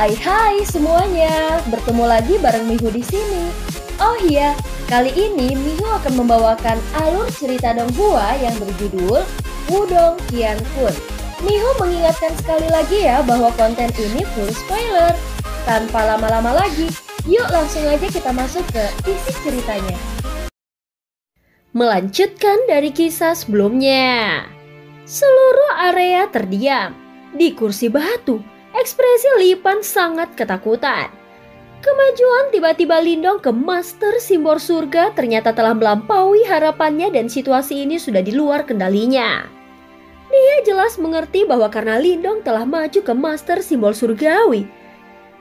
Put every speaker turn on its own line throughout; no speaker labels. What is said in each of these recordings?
Hai semuanya, bertemu lagi bareng Mihu di sini. Oh iya, kali ini Mihu akan membawakan alur cerita Donghua yang berjudul Wudong Qiankun. Mihu mengingatkan sekali lagi ya bahwa konten ini full spoiler. Tanpa lama-lama lagi, yuk langsung aja kita masuk ke isi ceritanya. Melanjutkan dari kisah sebelumnya. Seluruh area terdiam. Di kursi batu, ekspresi Lipan sangat ketakutan. Kemajuan tiba-tiba Lindong ke Master Simbol Surga ternyata telah melampaui harapannya dan situasi ini sudah di luar kendalinya. Dia jelas mengerti bahwa karena Lindong telah maju ke Master Simbol Surgawi,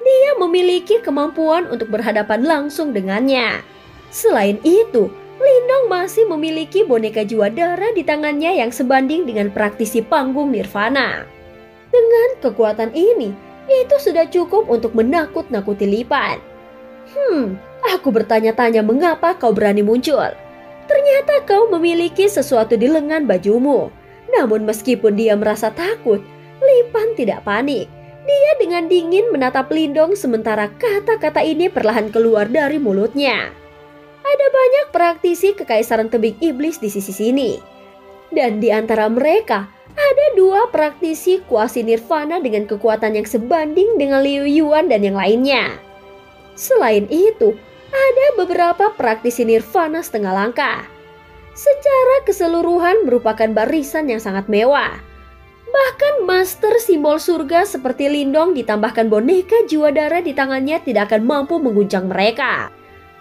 dia memiliki kemampuan untuk berhadapan langsung dengannya. Selain itu, Lindong masih memiliki boneka jiwa darah di tangannya yang sebanding dengan praktisi panggung Nirvana. Dengan kekuatan ini, itu sudah cukup untuk menakut-nakuti Lipan. Aku bertanya-tanya mengapa kau berani muncul. Ternyata kau memiliki sesuatu di lengan bajumu. Namun meskipun dia merasa takut, Lipan tidak panik. Dia dengan dingin menatap Lindong sementara kata-kata ini perlahan keluar dari mulutnya. Ada banyak praktisi kekaisaran tebing iblis di sisi sini. Dan di antara mereka, ada dua praktisi kuasi nirvana dengan kekuatan yang sebanding dengan Liu Yuan dan yang lainnya. Selain itu, ada beberapa praktisi nirvana setengah langkah. Secara keseluruhan merupakan barisan yang sangat mewah. Bahkan Master Simbol Surga seperti Lindong ditambahkan boneka jiwa darah di tangannya tidak akan mampu mengguncang mereka.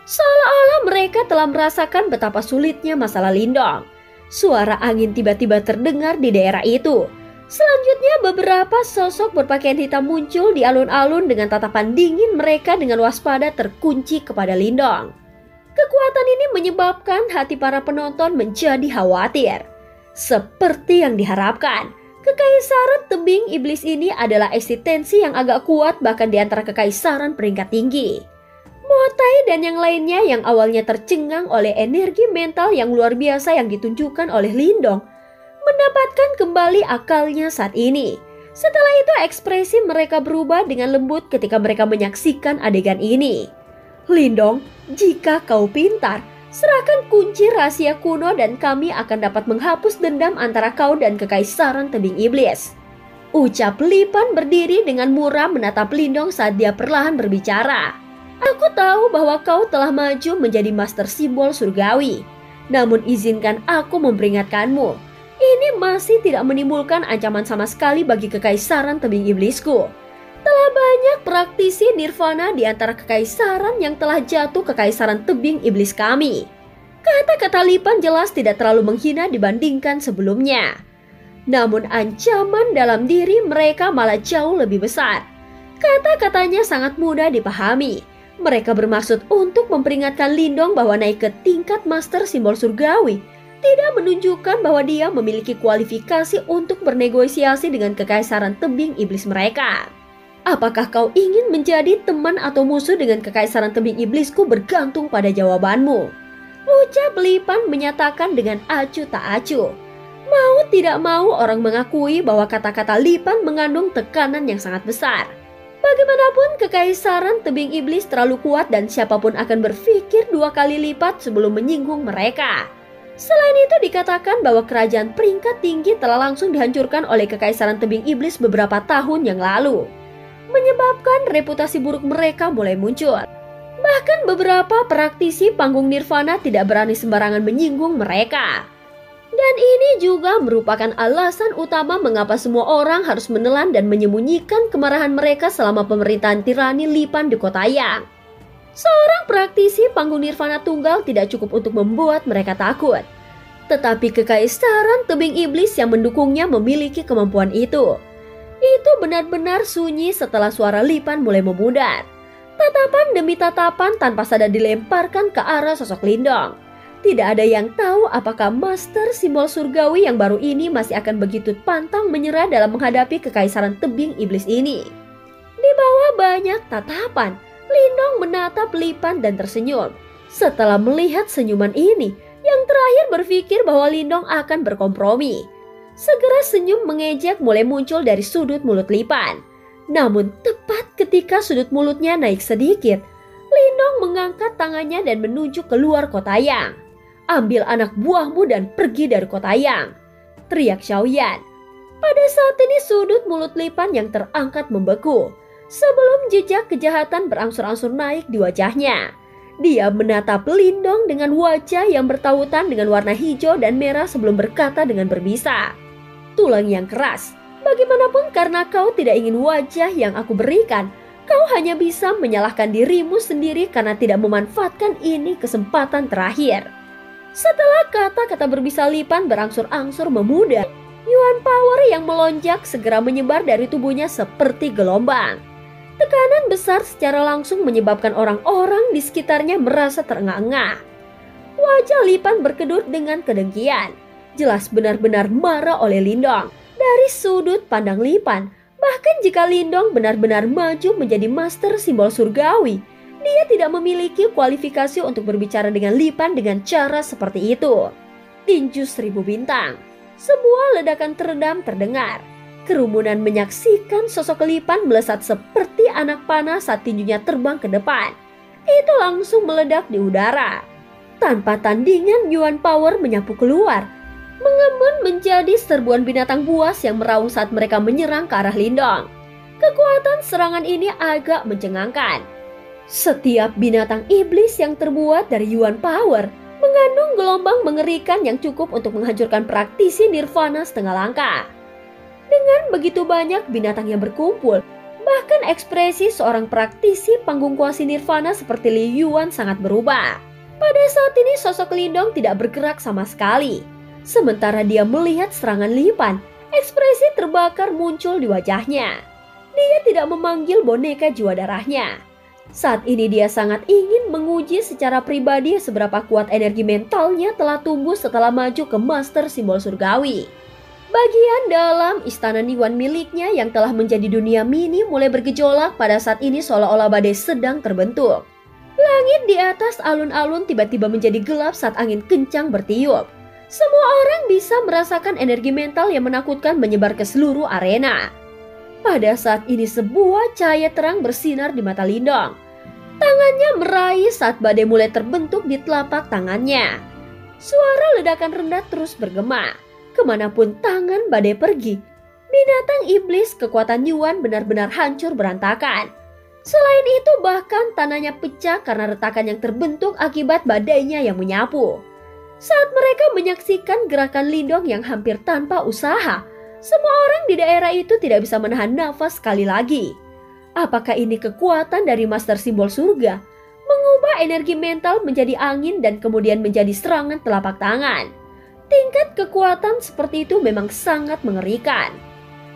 Seolah-olah mereka telah merasakan betapa sulitnya masalah Lindong. Suara angin tiba-tiba terdengar di daerah itu. Selanjutnya beberapa sosok berpakaian hitam muncul di alun-alun dengan tatapan dingin mereka dengan waspada terkunci kepada Lindong. Kekuatan ini menyebabkan hati para penonton menjadi khawatir. Seperti yang diharapkan, kekaisaran tebing iblis ini adalah eksistensi yang agak kuat bahkan di antara kekaisaran peringkat tinggi. Motai dan yang lainnya yang awalnya tercengang oleh energi mental yang luar biasa yang ditunjukkan oleh Lindong mendapatkan kembali akalnya saat ini. Setelah itu ekspresi mereka berubah dengan lembut ketika mereka menyaksikan adegan ini. Lindong, jika kau pintar, serahkan kunci rahasia kuno dan kami akan dapat menghapus dendam antara kau dan kekaisaran tebing iblis. Ucap Lipan berdiri dengan muram menatap Lindong saat dia perlahan berbicara. Aku tahu bahwa kau telah maju menjadi Master Simbol Surgawi. Namun izinkan aku memperingatkanmu. Ini masih tidak menimbulkan ancaman sama sekali bagi kekaisaran tebing iblisku. Telah banyak praktisi nirvana di antara kekaisaran yang telah jatuh ke kekaisaran tebing iblis kami. Kata-kata Lipan jelas tidak terlalu menghina dibandingkan sebelumnya. Namun ancaman dalam diri mereka malah jauh lebih besar. Kata-katanya sangat mudah dipahami. Mereka bermaksud untuk memperingatkan Lindong bahwa naik ke tingkat Master Simbol Surgawi tidak menunjukkan bahwa dia memiliki kualifikasi untuk bernegosiasi dengan kekaisaran tebing iblis mereka. Apakah kau ingin menjadi teman atau musuh dengan kekaisaran tebing iblisku bergantung pada jawabanmu. Ucap Lipan menyatakan dengan acuh tak acuh. Mau tidak mau orang mengakui bahwa kata-kata Lipan mengandung tekanan yang sangat besar. Bagaimanapun kekaisaran tebing iblis terlalu kuat dan siapapun akan berpikir dua kali lipat sebelum menyinggung mereka. Selain itu dikatakan bahwa kerajaan peringkat tinggi telah langsung dihancurkan oleh kekaisaran tebing iblis beberapa tahun yang lalu, menyebabkan reputasi buruk mereka mulai muncul. Bahkan beberapa praktisi panggung nirvana tidak berani sembarangan menyinggung mereka. Dan ini juga merupakan alasan utama mengapa semua orang harus menelan dan menyembunyikan kemarahan mereka selama pemerintahan tirani Lipan di Kota Yang. Seorang praktisi panggung nirvana tunggal tidak cukup untuk membuat mereka takut. Tetapi kekaisaran tebing iblis yang mendukungnya memiliki kemampuan itu. Itu benar-benar sunyi setelah suara Lipan mulai memudar. Tatapan demi tatapan tanpa sadar dilemparkan ke arah sosok Lindong. Tidak ada yang tahu apakah Master Simbol Surgawi yang baru ini masih akan begitu pantang menyerah dalam menghadapi kekaisaran tebing iblis ini. Di bawah banyak tatapan, Lindong menatap Lipan dan tersenyum. Setelah melihat senyuman ini, yang terakhir berpikir bahwa Lindong akan berkompromi. Segera senyum mengejek mulai muncul dari sudut mulut Lipan. Namun tepat ketika sudut mulutnya naik sedikit, Lindong mengangkat tangannya dan menunjuk keluar Kotaryang. "Ambil anak buahmu dan pergi dari Kotaryang," teriak Xiaoyan. Pada saat ini sudut mulut Lipan yang terangkat membeku. Sebelum jejak kejahatan berangsur-angsur naik di wajahnya, dia menatap Lindong dengan wajah yang bertautan dengan warna hijau dan merah sebelum berkata dengan berbisa, "Tulang yang keras, bagaimanapun karena kau tidak ingin wajah yang aku berikan, kau hanya bisa menyalahkan dirimu sendiri karena tidak memanfaatkan ini kesempatan terakhir." Setelah kata-kata berbisa Lipan berangsur-angsur memudar, Yuan Power yang melonjak segera menyebar dari tubuhnya seperti gelombang. Tekanan besar secara langsung menyebabkan orang-orang di sekitarnya merasa terengah-engah. Wajah Lipan berkedut dengan kedengkian. Jelas benar-benar marah oleh Lindong. Dari sudut pandang Lipan, bahkan jika Lindong benar-benar maju menjadi master simbol surgawi, dia tidak memiliki kualifikasi untuk berbicara dengan Lipan dengan cara seperti itu. Tinju 1000 bintang. Sebuah ledakan teredam terdengar. Kerumunan menyaksikan sosok Lipan melesat seperti anak panah saat tinjunya terbang ke depan. Itu langsung meledak di udara. Tanpa tandingan, Yuan Power menyapu keluar, mengembun menjadi serbuan binatang buas yang meraung saat mereka menyerang ke arah Lindong. Kekuatan serangan ini agak mencengangkan. Setiap binatang iblis yang terbuat dari Yuan Power mengandung gelombang mengerikan yang cukup untuk menghancurkan praktisi nirvana setengah langkah. Dengan begitu banyak binatang yang berkumpul, bahkan ekspresi seorang praktisi panggung kuasi nirvana seperti Li Yuan sangat berubah. Pada saat ini sosok Lindong tidak bergerak sama sekali. Sementara dia melihat serangan Lipan, ekspresi terbakar muncul di wajahnya. Dia tidak memanggil boneka jiwa darahnya. Saat ini dia sangat ingin menguji secara pribadi seberapa kuat energi mentalnya telah tumbuh setelah maju ke master simbol surgawi. Bagian dalam istana Niwan miliknya yang telah menjadi dunia mini mulai bergejolak pada saat ini seolah-olah badai sedang terbentuk. Langit di atas alun-alun tiba-tiba menjadi gelap saat angin kencang bertiup. Semua orang bisa merasakan energi mental yang menakutkan menyebar ke seluruh arena. Pada saat ini sebuah cahaya terang bersinar di mata Lindong. Tangannya meraih saat badai mulai terbentuk di telapak tangannya. Suara ledakan rendah terus bergema. Kemanapun tangan badai pergi, binatang iblis kekuatan Yuan benar-benar hancur berantakan. Selain itu bahkan tanahnya pecah karena retakan yang terbentuk akibat badainya yang menyapu. Saat mereka menyaksikan gerakan Lindong yang hampir tanpa usaha, semua orang di daerah itu tidak bisa menahan nafas sekali lagi. Apakah ini kekuatan dari master simbol surga? Mengubah energi mental menjadi angin dan kemudian menjadi serangan telapak tangan. Tingkat kekuatan seperti itu memang sangat mengerikan.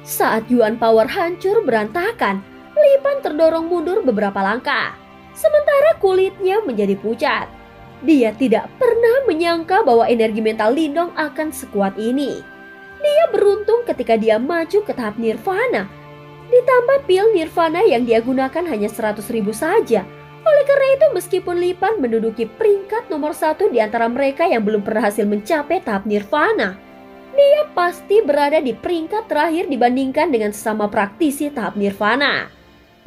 Saat Yuan Power hancur berantakan, Lipan terdorong mundur beberapa langkah. Sementara kulitnya menjadi pucat. Dia tidak pernah menyangka bahwa energi mental Lindong akan sekuat ini. Dia beruntung ketika dia maju ke tahap nirvana. Ditambah pil nirvana yang dia gunakan hanya 100.000 saja. Oleh karena itu meskipun Lipan menduduki peringkat nomor 1 di antara mereka yang belum berhasil mencapai tahap nirvana, dia pasti berada di peringkat terakhir dibandingkan dengan sesama praktisi tahap nirvana.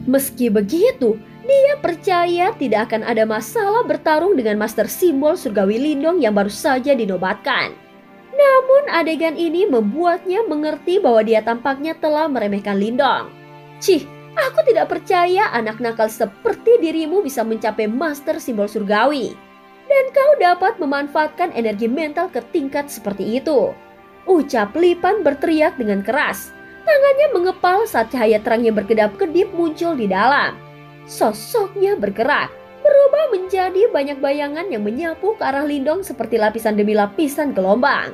Meski begitu, dia percaya tidak akan ada masalah bertarung dengan master simbol surgawi Lindong yang baru saja dinobatkan. Namun adegan ini membuatnya mengerti bahwa dia tampaknya telah meremehkan Lindong. Cih, aku tidak percaya anak nakal seperti dirimu bisa mencapai master simbol surgawi. Dan kau dapat memanfaatkan energi mental ke tingkat seperti itu. Ucap Lipan berteriak dengan keras. Tangannya mengepal saat cahaya terang yang berkedap-kedip muncul di dalam. Sosoknya bergerak, berubah menjadi banyak bayangan yang menyapu ke arah Lindong seperti lapisan demi lapisan gelombang.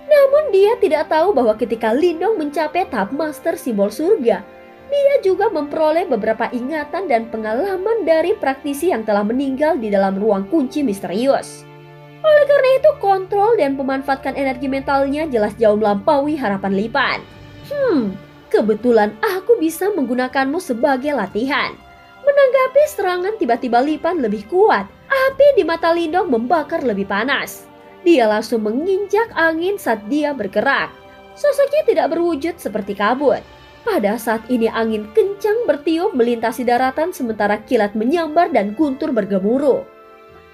Namun dia tidak tahu bahwa ketika Lindong mencapai tahap master simbol surga, dia juga memperoleh beberapa ingatan dan pengalaman dari praktisi yang telah meninggal di dalam ruang kunci misterius. Oleh karena itu kontrol dan pemanfaatkan energi mentalnya jelas jauh melampaui harapan Lipan. Kebetulan aku bisa menggunakanmu sebagai latihan. Menanggapi serangan tiba-tiba Lipan lebih kuat, api di mata Lindong membakar lebih panas. Dia langsung menginjak angin saat dia bergerak. Sosoknya tidak berwujud seperti kabut. Pada saat ini angin kencang kencang bertiup melintasi daratan sementara kilat menyambar dan guntur bergemuruh.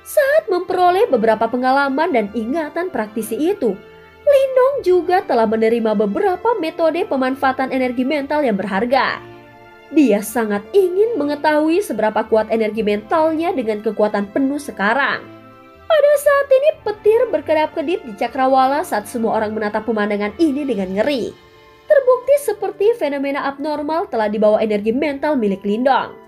Saat memperoleh beberapa pengalaman dan ingatan praktisi itu, Lindong juga telah menerima beberapa metode pemanfaatan energi mental yang berharga. Dia sangat ingin mengetahui seberapa kuat energi mentalnya dengan kekuatan penuh sekarang. Pada saat ini petir berkedap-kedip di cakrawala saat semua orang menatap pemandangan ini dengan ngeri. Terbukti seperti fenomena abnormal telah dibawa energi mental milik Lindong.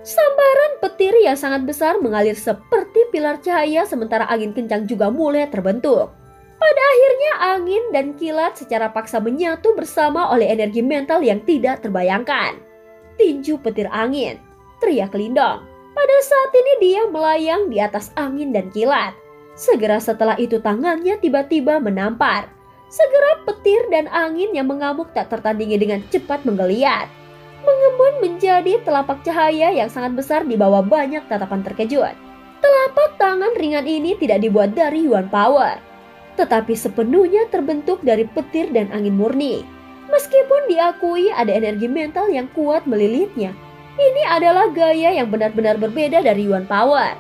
Sambaran petir yang sangat besar mengalir seperti pilar cahaya sementara angin kencang juga mulai terbentuk. Pada akhirnya angin dan kilat secara paksa menyatu bersama oleh energi mental yang tidak terbayangkan. Tinju petir angin, teriak Lindong. Pada saat ini dia melayang di atas angin dan kilat. Segera setelah itu tangannya tiba-tiba menampar. Segera petir dan angin yang mengamuk tak tertandingi dengan cepat menggeliat. Mengembun menjadi telapak cahaya yang sangat besar di bawah banyak tatapan terkejut. Telapak tangan ringan ini tidak dibuat dari Yuan Power, tetapi sepenuhnya terbentuk dari petir dan angin murni. Meskipun diakui ada energi mental yang kuat melilitnya, ini adalah gaya yang benar-benar berbeda dari Yuan Power.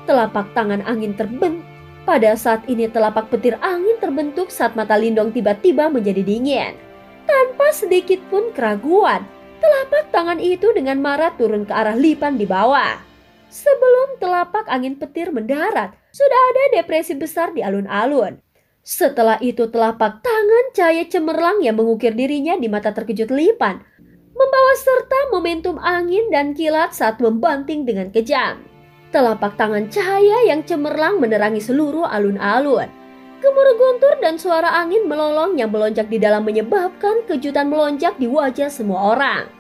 Telapak tangan angin terbentuk. Pada saat ini telapak petir angin terbentuk saat mata Lindong tiba-tiba menjadi dingin. Tanpa sedikit pun keraguan, telapak tangan itu dengan marah turun ke arah Lipan di bawah. Sebelum telapak angin petir mendarat, sudah ada depresi besar di alun-alun. Setelah itu telapak tangan cahaya cemerlang yang mengukir dirinya di mata terkejut Lipan, membawa serta momentum angin dan kilat saat membanting dengan kejam. Telapak tangan cahaya yang cemerlang menerangi seluruh alun-alun. Gemuruh guntur dan suara angin melolong yang melonjak di dalam menyebabkan kejutan melonjak di wajah semua orang.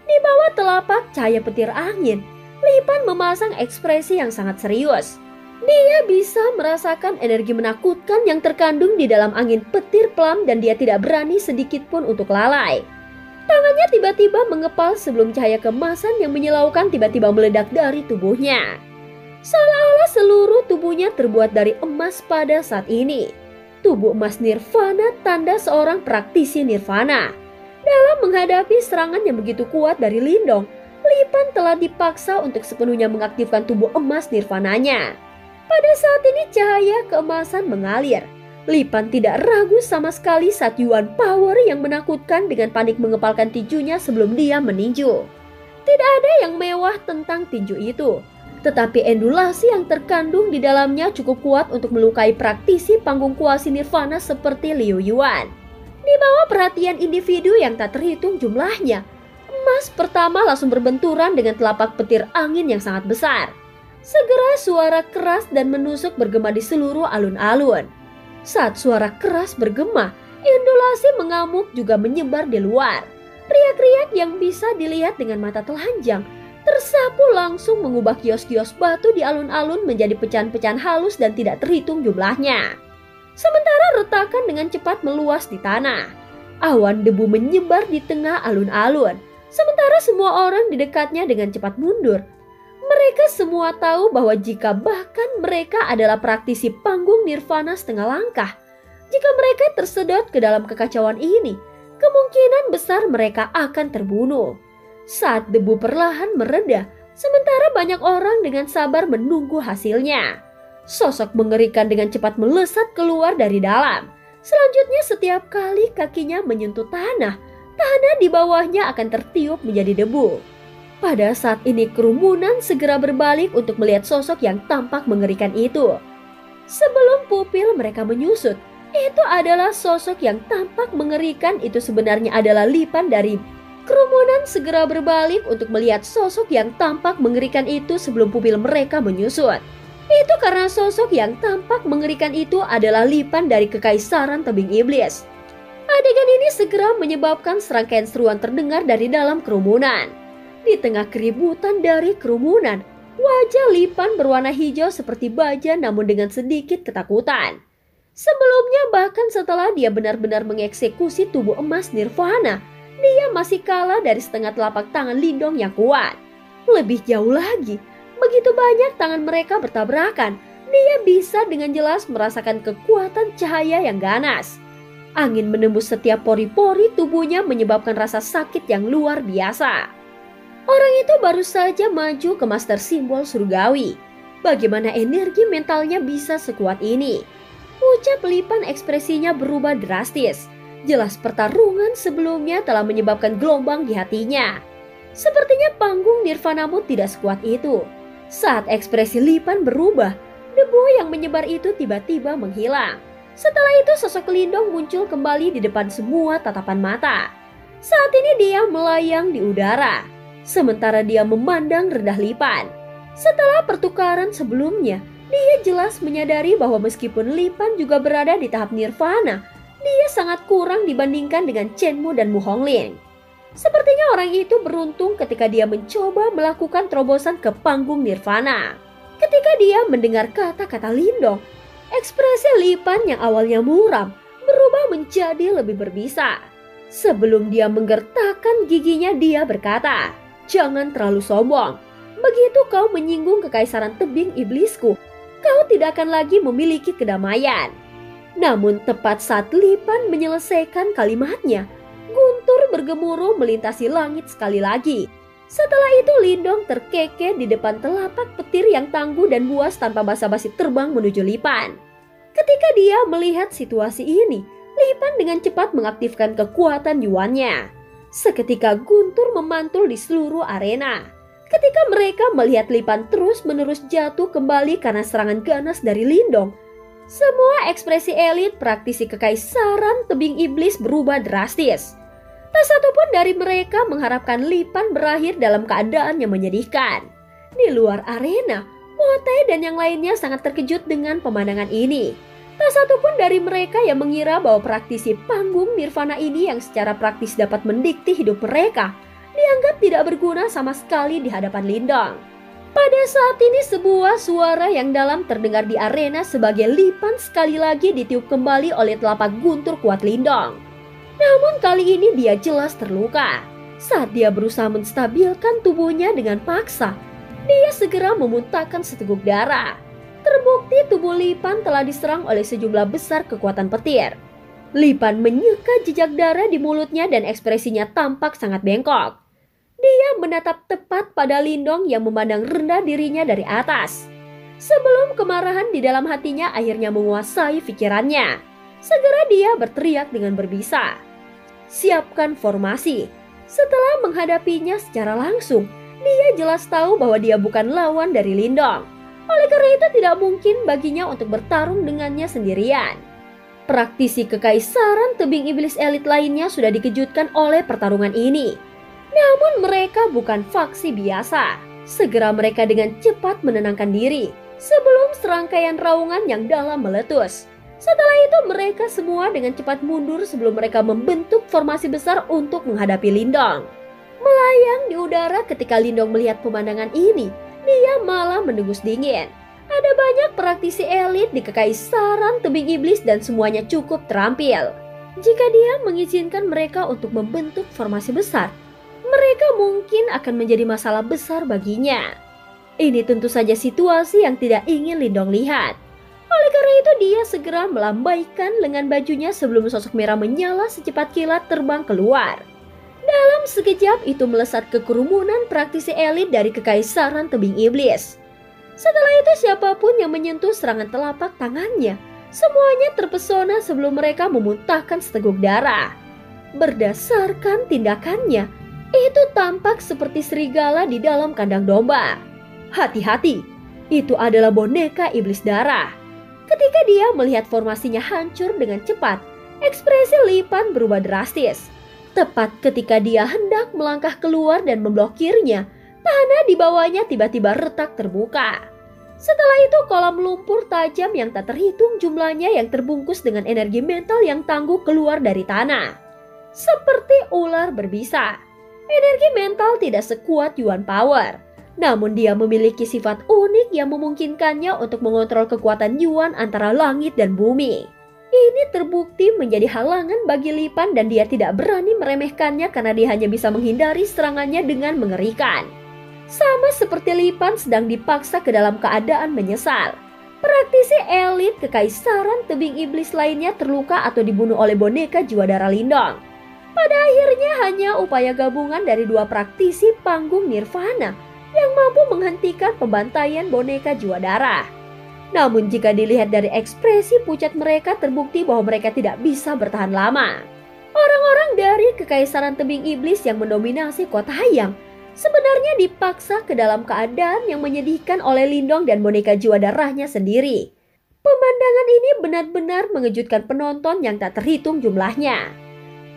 Di bawah telapak cahaya petir angin, Lipan memasang ekspresi yang sangat serius. Dia bisa merasakan energi menakutkan yang terkandung di dalam angin petir pelam dan dia tidak berani sedikit pun untuk lalai. Tangannya tiba-tiba mengepal sebelum cahaya kemasan yang menyilaukan tiba-tiba meledak dari tubuhnya. Seolah-olah seluruh tubuhnya terbuat dari emas pada saat ini. Tubuh emas nirvana tanda seorang praktisi nirvana. Dalam menghadapi serangan yang begitu kuat dari Lindong, Lipan telah dipaksa untuk sepenuhnya mengaktifkan tubuh emas nirvananya. Pada saat ini cahaya keemasan mengalir. Lipan tidak ragu sama sekali saat Yuan Power yang menakutkan dengan panik mengepalkan tinjunya sebelum dia meninju. Tidak ada yang mewah tentang tinju itu. Tetapi endulasi yang terkandung di dalamnya cukup kuat untuk melukai praktisi panggung kuasi nirvana seperti Liu Yuan. Di bawah perhatian individu yang tak terhitung jumlahnya, emas pertama langsung berbenturan dengan telapak petir angin yang sangat besar. Segera suara keras dan menusuk bergema di seluruh alun-alun. Saat suara keras bergema, endulasi mengamuk juga menyebar di luar. Riak-riak yang bisa dilihat dengan mata telanjang tersapu langsung mengubah kios-kios batu di alun-alun menjadi pecahan-pecahan halus dan tidak terhitung jumlahnya. Sementara retakan dengan cepat meluas di tanah. Awan debu menyebar di tengah alun-alun. Sementara semua orang di dekatnya dengan cepat mundur. Mereka semua tahu bahwa jika bahkan mereka adalah praktisi panggung nirvana setengah langkah, jika mereka tersedot ke dalam kekacauan ini, kemungkinan besar mereka akan terbunuh. Saat debu perlahan mereda, sementara banyak orang dengan sabar menunggu hasilnya. Sosok mengerikan dengan cepat melesat keluar dari dalam. Selanjutnya setiap kali kakinya menyentuh tanah di bawahnya akan tertiup menjadi debu. Pada saat ini kerumunan segera berbalik untuk melihat sosok yang tampak mengerikan itu. Sebelum pupil mereka menyusut, itu adalah sosok yang tampak mengerikan itu sebenarnya adalah Lipan dari kerumunan segera berbalik untuk melihat sosok yang tampak mengerikan itu sebelum pupil mereka menyusut. Itu karena sosok yang tampak mengerikan itu adalah Lipan dari Kekaisaran Tebing Iblis. Adegan ini segera menyebabkan serangkaian seruan terdengar dari dalam kerumunan. Di tengah keributan dari kerumunan, wajah Lipan berwarna hijau seperti baja namun dengan sedikit ketakutan. Sebelumnya bahkan setelah dia benar-benar mengeksekusi tubuh emas nirvana, dia masih kalah dari setengah telapak tangan Lindong yang kuat. Lebih jauh lagi, begitu banyak tangan mereka bertabrakan, dia bisa dengan jelas merasakan kekuatan cahaya yang ganas. Angin menembus setiap pori-pori tubuhnya menyebabkan rasa sakit yang luar biasa. Orang itu baru saja maju ke master simbol surgawi. Bagaimana energi mentalnya bisa sekuat ini? Ucap Lipan ekspresinya berubah drastis. Jelas pertarungan sebelumnya telah menyebabkan gelombang di hatinya. Sepertinya panggung Nirvanamu tidak sekuat itu. Saat ekspresi Lipan berubah, debu yang menyebar itu tiba-tiba menghilang. Setelah itu sosok Lindong muncul kembali di depan semua tatapan mata. Saat ini dia melayang di udara, sementara dia memandang rendah Lipan. Setelah pertukaran sebelumnya, dia jelas menyadari bahwa meskipun Lipan juga berada di tahap nirvana, dia sangat kurang dibandingkan dengan Chenmu dan Mu Hongling. Sepertinya orang itu beruntung ketika dia mencoba melakukan terobosan ke panggung nirvana. Ketika dia mendengar kata-kata Lindong, ekspresi Lipan yang awalnya muram berubah menjadi lebih berbisa. Sebelum dia menggertakkan giginya, dia berkata, "Jangan terlalu sombong. Begitu kau menyinggung kekaisaran tebing iblisku, kau tidak akan lagi memiliki kedamaian." Namun tepat saat Lipan menyelesaikan kalimatnya, guntur bergemuruh melintasi langit sekali lagi. Setelah itu Lindong terkekeh di depan telapak petir yang tangguh dan buas tanpa basa-basi terbang menuju Lipan. Ketika dia melihat situasi ini, Lipan dengan cepat mengaktifkan kekuatan yuannya. Seketika guntur memantul di seluruh arena. Ketika mereka melihat Lipan terus-menerus jatuh kembali karena serangan ganas dari Lindong, semua ekspresi elit praktisi kekaisaran tebing iblis berubah drastis. Tak satu pun dari mereka mengharapkan Lipan berakhir dalam keadaan yang menyedihkan. Di luar arena, Mote dan yang lainnya sangat terkejut dengan pemandangan ini. Tak satu pun dari mereka yang mengira bahwa praktisi panggung nirvana ini yang secara praktis dapat mendikti hidup mereka dianggap tidak berguna sama sekali di hadapan Lindong. Pada saat ini sebuah suara yang dalam terdengar di arena sebagai Lipan sekali lagi ditiup kembali oleh telapak guntur kuat Lindong. Namun kali ini dia jelas terluka. Saat dia berusaha menstabilkan tubuhnya dengan paksa, dia segera memuntahkan seteguk darah. Terbukti tubuh Lipan telah diserang oleh sejumlah besar kekuatan petir. Lipan menyeka jejak darah di mulutnya dan ekspresinya tampak sangat bengkok. Dia menatap tepat pada Lindong yang memandang rendah dirinya dari atas. Sebelum kemarahan di dalam hatinya akhirnya menguasai pikirannya, segera dia berteriak dengan berbisa, "Siapkan formasi." Setelah menghadapinya secara langsung, dia jelas tahu bahwa dia bukan lawan dari Lindong. Oleh karena itu tidak mungkin baginya untuk bertarung dengannya sendirian. Praktisi kekaisaran tebing iblis elit lainnya sudah dikejutkan oleh pertarungan ini. Namun mereka bukan faksi biasa. Segera mereka dengan cepat menenangkan diri sebelum serangkaian raungan yang dalam meletus. Setelah itu mereka semua dengan cepat mundur sebelum mereka membentuk formasi besar untuk menghadapi Lindong. Melayang di udara ketika Lindong melihat pemandangan ini, dia malah mendengus dingin. Ada banyak praktisi elit di kekaisaran tebing iblis dan semuanya cukup terampil. Jika dia mengizinkan mereka untuk membentuk formasi besar, mereka mungkin akan menjadi masalah besar baginya. Ini tentu saja situasi yang tidak ingin Lindong lihat. Oleh karena itu dia segera melambaikan lengan bajunya sebelum sosok merah menyala secepat kilat terbang keluar. Dalam sekejap itu melesat ke kerumunan praktisi elit dari kekaisaran tebing iblis. Setelah itu siapapun yang menyentuh serangan telapak tangannya, semuanya terpesona sebelum mereka memuntahkan seteguk darah. Berdasarkan tindakannya, itu tampak seperti serigala di dalam kandang domba. Hati-hati, itu adalah boneka iblis darah. Ketika dia melihat formasinya hancur dengan cepat, ekspresi Lipan berubah drastis. Tepat ketika dia hendak melangkah keluar dan memblokirnya, tanah di bawahnya tiba-tiba retak terbuka. Setelah itu kolam lumpur tajam yang tak terhitung jumlahnya yang terbungkus dengan energi mental yang tangguh keluar dari tanah. Seperti ular berbisa. Energi mental tidak sekuat Yuan Power. Namun dia memiliki sifat unik yang memungkinkannya untuk mengontrol kekuatan Yuan antara langit dan bumi. Ini terbukti menjadi halangan bagi Lipan dan dia tidak berani meremehkannya karena dia hanya bisa menghindari serangannya dengan mengerikan. Sama seperti Lipan sedang dipaksa ke dalam keadaan menyesal. Praktisi elit kekaisaran tebing iblis lainnya terluka atau dibunuh oleh boneka jiwa darah Lindong. Pada akhirnya hanya upaya gabungan dari dua praktisi panggung nirvana yang mampu menghentikan pembantaian boneka jiwa darah. Namun jika dilihat dari ekspresi pucat mereka, terbukti bahwa mereka tidak bisa bertahan lama. Orang-orang dari Kekaisaran Tebing Iblis yang mendominasi Kota Hayam sebenarnya dipaksa ke dalam keadaan yang menyedihkan oleh Lindong dan boneka jiwa darahnya sendiri. Pemandangan ini benar-benar mengejutkan penonton yang tak terhitung jumlahnya.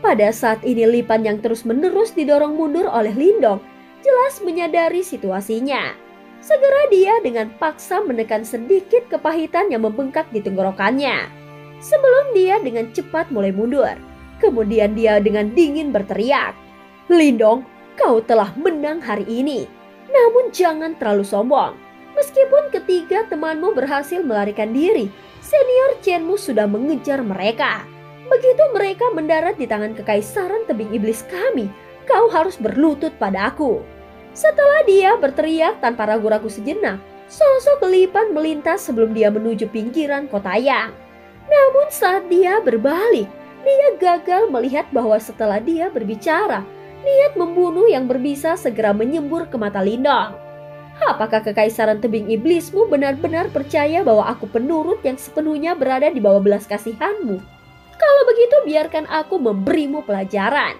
Pada saat ini Lipan yang terus-menerus didorong mundur oleh Lindong jelas menyadari situasinya. Segera dia dengan paksa menekan sedikit kepahitan yang membengkak di tenggorokannya. Sebelum dia dengan cepat mulai mundur. Kemudian dia dengan dingin berteriak, "Lindong, kau telah menang hari ini. Namun jangan terlalu sombong. Meskipun ketiga temanmu berhasil melarikan diri, senior Chenmu sudah mengejar mereka. Begitu mereka mendarat di tangan Kekaisaran Tebing Iblis kami, kau harus berlutut pada aku." Setelah dia berteriak tanpa ragu-ragu sejenak, sosok Lipan melintas sebelum dia menuju pinggiran Kota Yang. Namun saat dia berbalik, dia gagal melihat bahwa setelah dia berbicara, niat membunuh yang berbisa segera menyembur ke mata Lindong. Apakah Kekaisaran Tebing Iblismu benar-benar percaya bahwa aku penurut yang sepenuhnya berada di bawah belas kasihanmu? Kalau begitu biarkan aku memberimu pelajaran.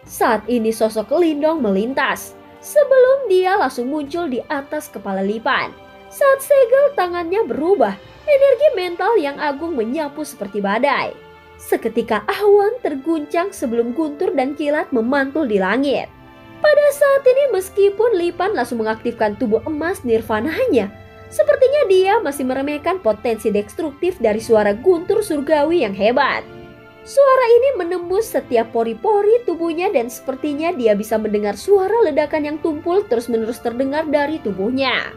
Saat ini sosok Lindong melintas. Sebelum dia langsung muncul di atas kepala Lipan. Saat segel tangannya berubah, energi mental yang agung menyapu seperti badai. Seketika awan terguncang sebelum guntur dan kilat memantul di langit. Pada saat ini meskipun Lipan langsung mengaktifkan tubuh emas nirvananya, sepertinya dia masih meremehkan potensi destruktif dari suara guntur surgawi yang hebat. Suara ini menembus setiap pori-pori tubuhnya dan sepertinya dia bisa mendengar suara ledakan yang tumpul terus-menerus terdengar dari tubuhnya.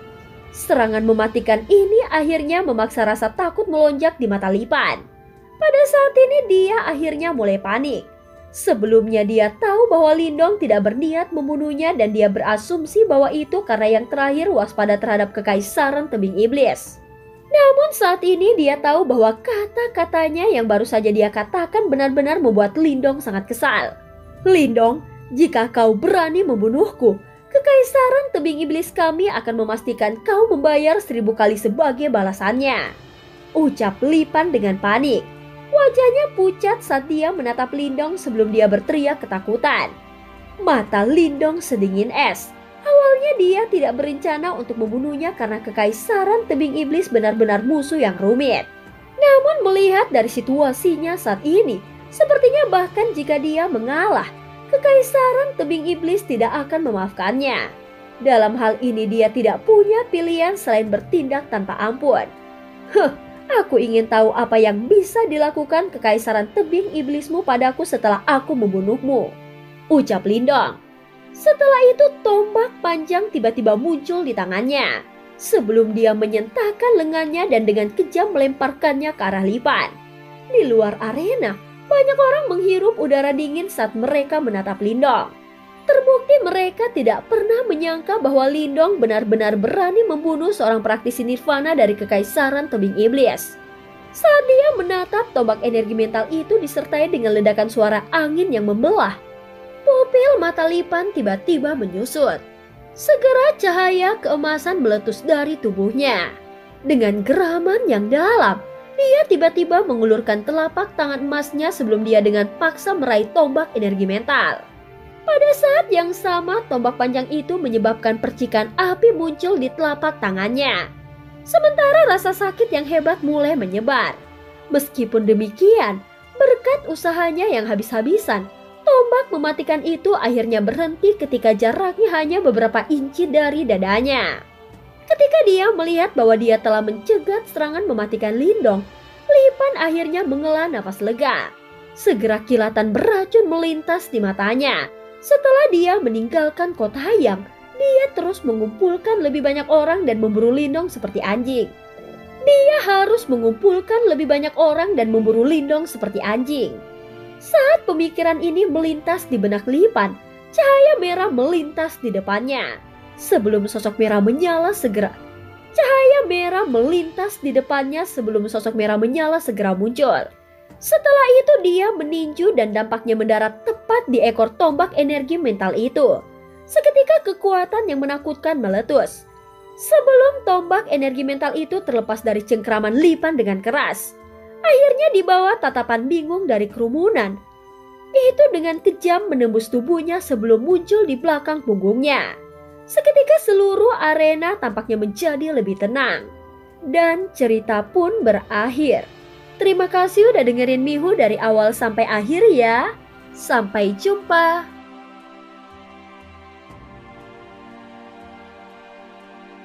Serangan mematikan ini akhirnya memaksa rasa takut melonjak di mata Lipan. Pada saat ini dia akhirnya mulai panik. Sebelumnya dia tahu bahwa Lindong tidak berniat membunuhnya dan dia berasumsi bahwa itu karena yang terakhir waspada terhadap Kekaisaran Tebing Iblis. Namun saat ini dia tahu bahwa kata-katanya yang baru saja dia katakan benar-benar membuat Lindong sangat kesal. "Lindong, jika kau berani membunuhku, Kekaisaran Tebing Iblis kami akan memastikan kau membayar 1000 kali sebagai balasannya," ucap Lipan dengan panik. Wajahnya pucat saat dia menatap Lindong sebelum dia berteriak ketakutan. Mata Lindong sedingin es. Awalnya dia tidak berencana untuk membunuhnya karena Kekaisaran Tebing Iblis benar-benar musuh yang rumit. Namun melihat dari situasinya saat ini, sepertinya bahkan jika dia mengalah, Kekaisaran Tebing Iblis tidak akan memaafkannya. Dalam hal ini dia tidak punya pilihan selain bertindak tanpa ampun. Aku ingin tahu apa yang bisa dilakukan Kekaisaran Tebing Iblismu padaku setelah aku membunuhmu, ucap Lindong. Setelah itu tombak panjang tiba-tiba muncul di tangannya. Sebelum dia menyentakkan lengannya dan dengan kejam melemparkannya ke arah Lipan. Di luar arena, banyak orang menghirup udara dingin saat mereka menatap Lindong. Terbukti mereka tidak pernah menyangka bahwa Lindong benar-benar berani membunuh seorang praktisi nirvana dari Kekaisaran Tebing Iblis. Saat dia menatap tombak energi mental itu disertai dengan ledakan suara angin yang membelah, pupil mata Lipan tiba-tiba menyusut. Segera cahaya keemasan meletus dari tubuhnya. Dengan geraman yang dalam, dia tiba-tiba mengulurkan telapak tangan emasnya sebelum dia dengan paksa meraih tombak energi mental. Pada saat yang sama, tombak panjang itu menyebabkan percikan api muncul di telapak tangannya. Sementara rasa sakit yang hebat mulai menyebar. Meskipun demikian, berkat usahanya yang habis-habisan, tombak mematikan itu akhirnya berhenti ketika jaraknya hanya beberapa inci dari dadanya. Ketika dia melihat bahwa dia telah mencegat serangan mematikan Lindong, Lipan akhirnya menghela nafas lega. Segera kilatan beracun melintas di matanya. Setelah dia meninggalkan Kota Hayam, dia terus mengumpulkan lebih banyak orang dan memburu Lindong seperti anjing. Dia harus mengumpulkan lebih banyak orang dan memburu Lindong seperti anjing. Saat pemikiran ini melintas di benak Lipan, cahaya merah melintas di depannya. Sebelum sosok merah menyala segera muncul. Setelah itu dia meninju dan dampaknya mendarat tepat di ekor tombak energi mental itu. Seketika kekuatan yang menakutkan meletus. Sebelum tombak energi mental itu terlepas dari cengkraman Lipan dengan keras. Akhirnya di bawah tatapan bingung dari kerumunan. Itu dengan kejam menembus tubuhnya sebelum muncul di belakang punggungnya. Seketika seluruh arena tampaknya menjadi lebih tenang. Dan cerita pun berakhir. Terima kasih udah dengerin Mihu dari awal sampai akhir ya. Sampai jumpa.